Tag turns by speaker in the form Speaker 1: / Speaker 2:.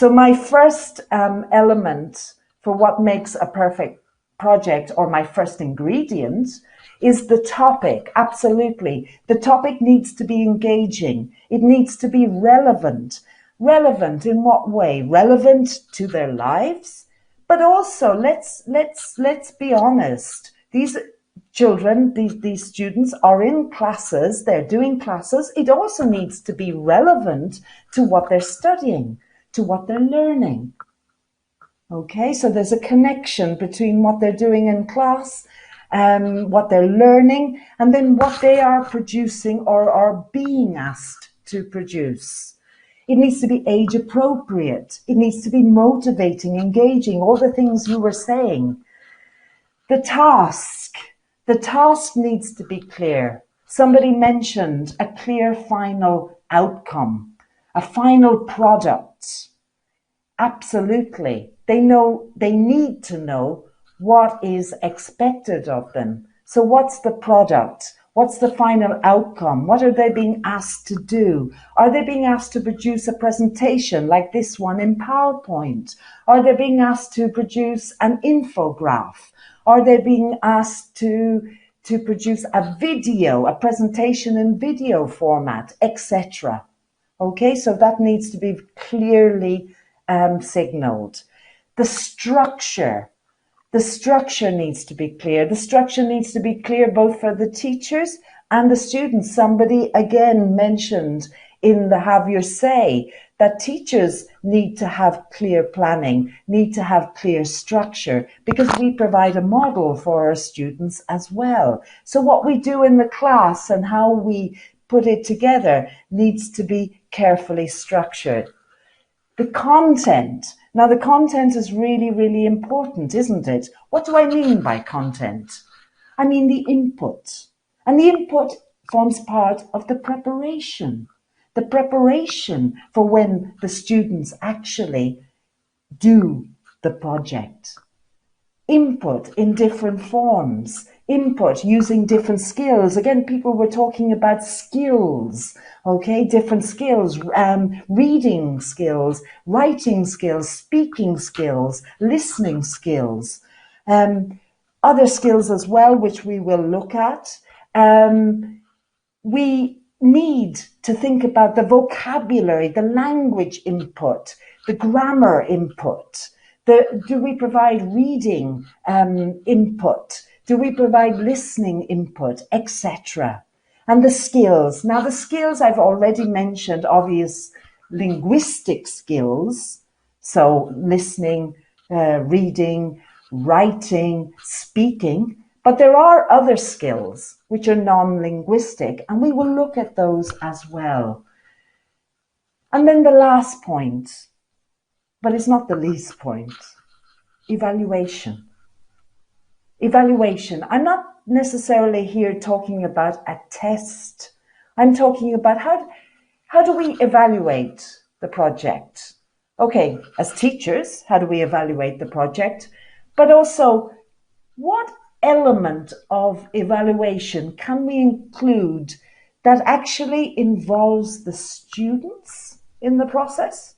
Speaker 1: So my first element for what makes a perfect project, or my first ingredient, is the topic. Absolutely. The topic needs to be engaging. It needs to be relevant. Relevant in what way? Relevant to their lives, but also let's be honest. These children, these students are in classes, they're doing classes. It also needs to be relevant to what they're studying, to what they're learning. Okay, so there's a connection between what they're doing in class, what they're learning, and then what they are producing or are being asked to produce. It needs to be age appropriate. It needs to be motivating, engaging, all the things you were saying. The task needs to be clear. Somebody mentioned a clear final outcome, a final product. Absolutely. They need to know what is expected of them. So what's the product? What's the final outcome? What are they being asked to do? Are they being asked to produce a presentation like this one in PowerPoint? Are they being asked to produce an infograph? Are they being asked to produce a video, a presentation in video format, etc.? Okay, so that needs to be clearly signaled. The structure needs to be clear. The structure needs to be clear both for the teachers and the students. Somebody again mentioned in the Have Your Say that teachers need to have clear planning, need to have clear structure, because we provide a model for our students as well. So what we do in the class and how we put it together needs to be carefully structured. The content. Now, the content is really, really important, isn't it? What do I mean by content? I mean the input. And the input forms part of the preparation for when the students actually do the project. Input in different forms. Input using different skills. Again, people were talking about skills, okay? Different skills, reading skills, writing skills, speaking skills, listening skills. Other skills as well, which we will look at. We need to think about the vocabulary, the language input, the grammar input. Do we provide reading input? Do we provide listening input, etc.? And the skills. Now, the skills I've already mentioned, obvious linguistic skills. So listening, reading, writing, speaking. But there are other skills which are non-linguistic, and we will look at those as well. And then the last point, but it's not the least point, evaluation. Evaluation. I'm not necessarily here talking about a test. I'm talking about how do we evaluate the project? Okay, as teachers, how do we evaluate the project? But also, what element of evaluation can we include that actually involves the students in the process?